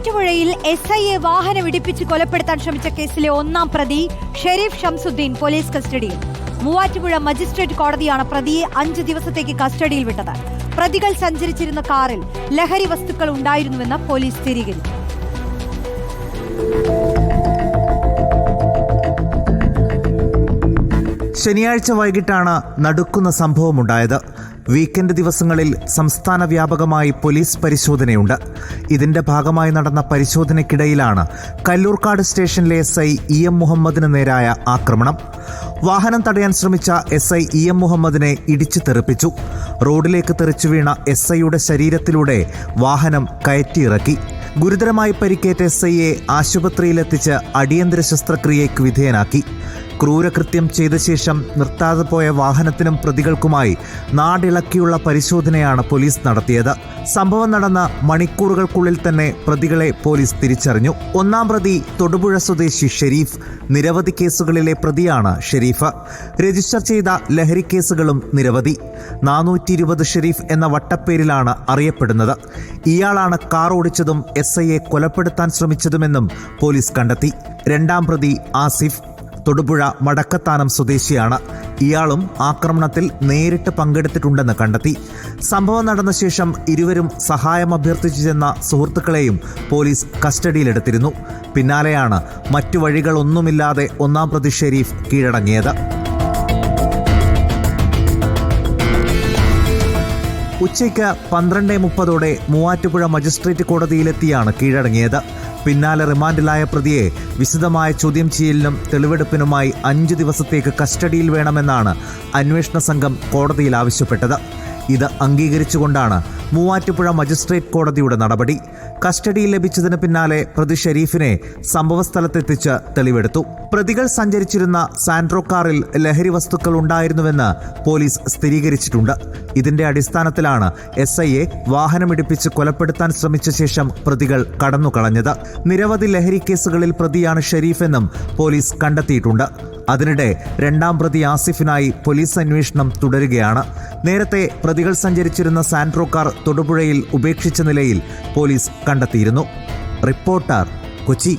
മൂവാറ്റുപുഴയിൽ SIയെ വാഹനം ഇടിപ്പിച്ച് കൊലപ്പെടുത്താൻ ശ്രമിച്ച കേസിലെ ഒന്നാം പ്രതി ഷെരീഫ് ഷംസുദ്ദീൻ പോലീസ് കസ്റ്റഡിയിൽ. മൂവാറ്റുപുഴ മജിസ്ട്രേറ്റ് കോടതിയാണ് പ്രതിയെ 5 ദിവസത്തേക്ക് കസ്റ്റഡിയിൽ വിട്ടത്. പ്രതികൾ സഞ്ചരിച്ചിരുന്ന കാറിൽ ലഹരി വസ്തുക്കൾ ഉണ്ടായിരുന്നുവെന്ന് പോലീസ് സ്ഥിരീകരിച്ചു. ശനിയാഴ്ച വൈകിട്ടാണ് നടുക്കുന്ന സംഭവമുണ്ടായത്. വീക്കെൻഡ് ദിവസങ്ങളിൽ സംസ്ഥാന വ്യാപകമായി പോലീസ് പരിശോധനയുണ്ട്. ഇതിന്റെ ഭാഗമായി നടന്ന പരിശോധനയ്ക്കിടയിലാണ് കല്ലൂർക്കാട് സ്റ്റേഷനിലെ SI EM മുഹമ്മദിന് നേരായ ആക്രമണം. വാഹനം തടയാൻ ശ്രമിച്ച SI EM മുഹമ്മദിനെ ഇടിച്ചു തെറിപ്പിച്ചു. റോഡിലേക്ക് തെറിച്ചു വീണ SIയുടെ ശരീരത്തിലൂടെ വാഹനം കയറ്റിയിറക്കി. ഗുരുതരമായി പരിക്കേറ്റ SIയെ ആശുപത്രിയിലെത്തിച്ച് അടിയന്തര ശസ്ത്രക്രിയയ്ക്ക് വിധേയനാക്കി. ക്രൂരകൃത്യം ചെയ്ത ശേഷം നിർത്താതെ പോയ വാഹനത്തിനും പ്രതികൾക്കുമായി നാടിളക്കിയുള്ള പരിശോധനയാണ് പോലീസ് നടത്തിയത്. സംഭവം നടന്ന മണിക്കൂറുകൾക്കുള്ളിൽ തന്നെ പ്രതികളെ പോലീസ് തിരിച്ചറിഞ്ഞു. ഒന്നാം പ്രതി തൊടുപുഴ സ്വദേശി ഷെരീഫ്. നിരവധി കേസുകളിലെ പ്രതിയാണ് ഷെരീഫ്. രജിസ്റ്റർ ചെയ്ത ലഹരി കേസുകളും നിരവധി. 420 ഷെരീഫ് എന്ന വട്ടപ്പേരിലാണ് അറിയപ്പെടുന്നത്. ഇയാളാണ് കാർ ഓടിച്ചതും SIയെ കൊലപ്പെടുത്താൻ ശ്രമിച്ചതുമെന്നും പോലീസ് കണ്ടെത്തി. രണ്ടാം പ്രതി ആസിഫ് തൊടുപുഴ മടക്കത്താനം സ്വദേശിയാണ്. ഇയാളും ആക്രമണത്തിൽ നേരിട്ട് പങ്കെടുത്തിട്ടുണ്ടെന്ന് കണ്ടെത്തി. സംഭവം നടന്ന ശേഷം ഇരുവരും സഹായം അഭ്യർത്ഥിച്ചു ചെന്ന സുഹൃത്തുക്കളെയും പോലീസ് കസ്റ്റഡിയിലെടുത്തിരുന്നു. പിന്നാലെയാണ് മറ്റു വഴികളൊന്നുമില്ലാതെ ഒന്നാം പ്രതി ഷെരീഫ് കീഴടങ്ങിയത്. ഉച്ചയ്ക്ക് 12:30 മൂവാറ്റുപുഴ മജിസ്ട്രേറ്റ് കോടതിയിലെത്തിയാണ് കീഴടങ്ങിയത്. പിന്നാലെ റിമാൻഡിലായ പ്രതിയെ വിശദമായ ചോദ്യം ചെയ്യലിനും തെളിവെടുപ്പിനുമായി 5 ദിവസത്തേക്ക് കസ്റ്റഡിയിൽ വേണമെന്നാണ് അന്വേഷണ സംഘം കോടതിയിൽ ആവശ്യപ്പെട്ടത്. ഇത് അംഗീകരിച്ചുകൊണ്ടാണ് മൂവാറ്റുപുഴ മജിസ്ട്രേറ്റ് കോടതിയുടെ നടപടി. കസ്റ്റഡിയിൽ ലഭിച്ചതിന് പിന്നാലെ പ്രതി ഷെരീഫിനെ സംഭവസ്ഥലത്തെത്തിച്ച് തെളിവെടുത്തു. പ്രതികൾ സഞ്ചരിച്ചിരുന്ന സാൻഡ്രോ കാറിൽ ലഹരി വസ്തുക്കൾ ഉണ്ടായിരുന്നുവെന്ന് പോലീസ് സ്ഥിരീകരിച്ചിട്ടുണ്ട്. ഇതിന്റെ അടിസ്ഥാനത്തിലാണ് SIയെ വാഹനമിടിപ്പിച്ച് കൊലപ്പെടുത്താൻ ശ്രമിച്ച ശേഷം പ്രതികൾ കടന്നുകളഞ്ഞത്. നിരവധി ലഹരി കേസുകളിൽ പ്രതിയാണ് ഷെരീഫ് എന്നും പോലീസ് കണ്ടെത്തിയിട്ടുണ്ട്. അതിനിടെ രണ്ടാം പ്രതി ആസിഫിനായി പോലീസ് അന്വേഷണം തുടരുകയാണ്. നേരത്തെ പ്രതികൾ സഞ്ചരിച്ചിരുന്ന സാൻഡ്രോ കാർ തൊടുപുഴയിൽ ഉപേക്ഷിച്ച നിലയിൽ പോലീസ് കണ്ടെത്തിയിരുന്നു. റിപ്പോർട്ടർ, കൊച്ചി.